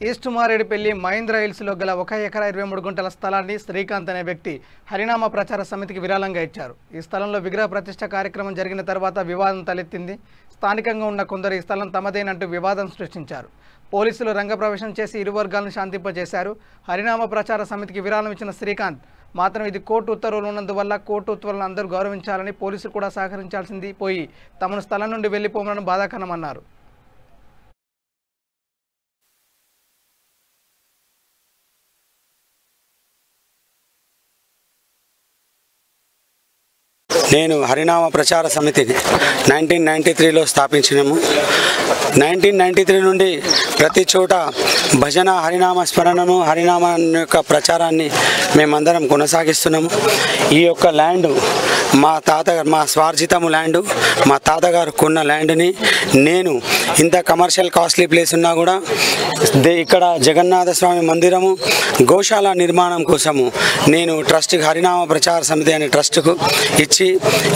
East Marredpally Mahindra హిల్స్లో గల 1 ఎకరా 23 గుంటల స్థలాన్ని శ్రీకాంత్ అనే వ్యక్తి హరినామ ప్రచార సమితికి విరాళంగా ఇచ్చారు. ఈ స్థలంలో విగ్రహ ప్రతిష్ఠ కార్యక్రమం జరిగిన తర్వాత వివాదం తలెత్తింది. స్థానికంగా ఉన్న కొందరు ఈ స్థలం తమదేనంటూ వివాదం సృష్టించారు. పోలీసులు రంగప్రవేశం చేసి ఇరు వర్గాలను శాంతింపజేశారు. హరినామ ప్రచార సమితికి విరాళం ఇచ్చిన శ్రీకాంత్ మాత్రం ఇది కోర్టు ఉత్తర్వులు ఉన్నందువల్ల కోర్టు ఉత్తర్వులను అందరూ గౌరవించాలని, పోలీసులు కూడా సహకరించాల్సింది పోయి తమను స్థలం నుండి వెళ్లిపోమని బాధాకరమన్నారు. నేను హరినామ ప్రచార సమితిని 1993లో స్థాపించినాము. 1993 నుండి ప్రతి చోట భజన, హరినామ స్మరణను, హరినామ యొక్క ప్రచారాన్ని మేమందరం కొనసాగిస్తున్నాము. ఈ యొక్క ల్యాండ్ మా స్వార్జితము ల్యాండ్, మా తాతగారు కొన్న ల్యాండ్ని నేను ఇంత కమర్షియల్ కాస్ట్లీ ప్లేస్ ఉన్నా కూడా ఇక్కడ జగన్నాథ స్వామి మందిరము, గోశాల నిర్మాణం కోసము నేను ట్రస్ట్ హరినామ ప్రచార సమితి అనే ట్రస్ట్కు ఇచ్చి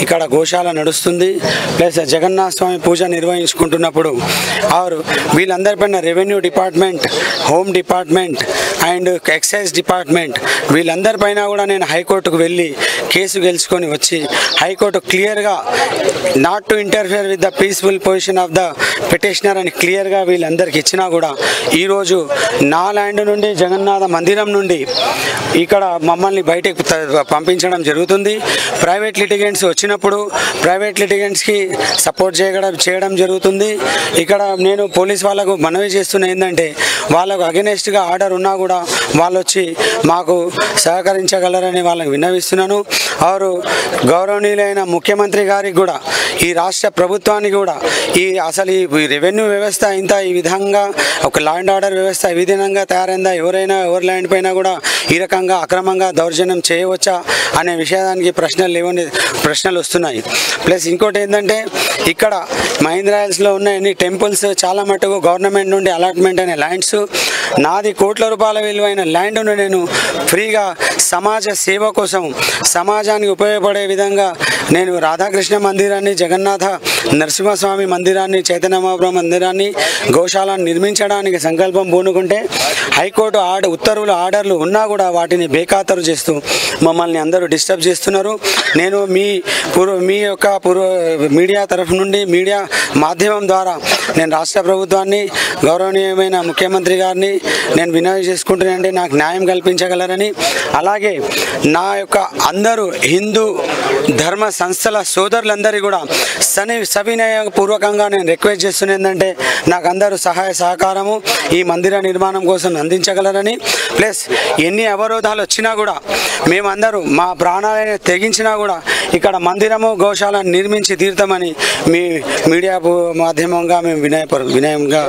ఇక్కడ గోశాల నడుస్తుంది. ప్లస్ జగన్నాథ స్వామి పూజ నిర్వహించుకుంటున్నప్పుడు వీళ్ళందరిపైన revenue department, home department and excise department వీళ్ళందరిపైన కూడా నేను హైకోర్టుకు వెళ్ళి కేసు గెలుచుకొని వచ్చి హైకోర్టు క్లియర్గా not to interfere with the peaceful position of the petitioner అని క్లియర్గా వీళ్ళందరికీ ఇచ్చినా కూడా ఈరోజు నా ల్యాండ్ నుండి జగన్నాథ మందిరం నుండి ఇక్కడ మమ్మల్ని బయటకు పంపించడం జరుగుతుంది. ప్రైవేట్ లిటిగెంట్స్ వచ్చినప్పుడు ప్రైవేట్ లిటిగెంట్స్కి సపోర్ట్ చేయడం జరుగుతుంది. ఇక్కడ నేను పోలీస్ వాళ్ళకు మనవి చేస్తున్న ఏంటంటే వాళ్ళకు అగెనెస్ట్గా ఆర్డర్ ఉన్నా కూడా వాళ్ళు వచ్చి మాకు సహకరించగలరని వాళ్ళకి విన్నవిస్తున్నాను. వారు గౌరవనీయులైన ముఖ్యమంత్రి గారికి కూడా, ఈ రాష్ట్ర ప్రభుత్వానికి కూడా అసలు ఈ రెవెన్యూ వ్యవస్థ ఈ విధంగా ఒక లా అండ్ ఆర్డర్ వ్యవస్థ ఈ విధంగా తయారైందా, ఎవరి ల్యాండ్ పైన కూడా ఈ రకంగా అక్రమంగా దౌర్జన్యం చేయవచ్చా అనే విషయానికి ప్రశ్నలు వస్తున్నాయి. ప్లస్ ఇంకోటి ఏంటంటే ఇక్కడ మహేంద్ర హిల్స్లో ఉన్న ఎన్ని టెంపుల్స్ చాలా మటుకు గవర్నమెంట్ నుండి అలాట్మెంట్ అయిన ల్యాండ్స్, నాది కోట్ల రూపాయల విలువైన ల్యాండ్ను నేను ఫ్రీగా సమాజ సేవ కోసం సమాజానికి ఉపయోగపడే విధంగా నేను రాధాకృష్ణ మందిరాన్ని, జగన్నాథ నరసింహస్వామి మందిరాన్ని, చైతన్య మహాప్రభు మందిరాన్ని, గోశాలను నిర్మించడానికి సంకల్పం పూనుకుంటే హైకోర్టు ఉత్తర్వులు ఆర్డర్లు ఉన్నా కూడా వాటిని బేఖాతరు చేస్తూ మమ్మల్ని అందరూ డిస్టర్బ్ చేస్తున్నారు. నేను మీ యొక్క మీడియా తరఫు నుండి, మీడియా మాధ్యమం ద్వారా నేను రాష్ట్ర ప్రభుత్వాన్ని, గౌరవనీయమైన ముఖ్యమంత్రి గారిని నేను వినవి చేసుకుంటున్నానంటే నాకు న్యాయం కల్పించగలరని, అలాగే నా యొక్క అందరూ హిందూ ధర్మ సంస్థల సోదరులందరూ కూడా సవినయపూర్వకంగా నేను రిక్వెస్ట్ చేస్తున్నా ఏంటంటే నాకు అందరూ సహాయ సహకారము ఈ మందిర నిర్మాణం కోసం అందించగలరని, ప్లస్ ఎన్ని అవరోధాలు వచ్చినా కూడా మేమందరూ మా ప్రాణాలను తెగించినా కూడా ఇక్కడ మందిరము, గోశాల నిర్మించి తీర్థమని మీ మీడియా మాధ్యమంగా మేము వినయంగా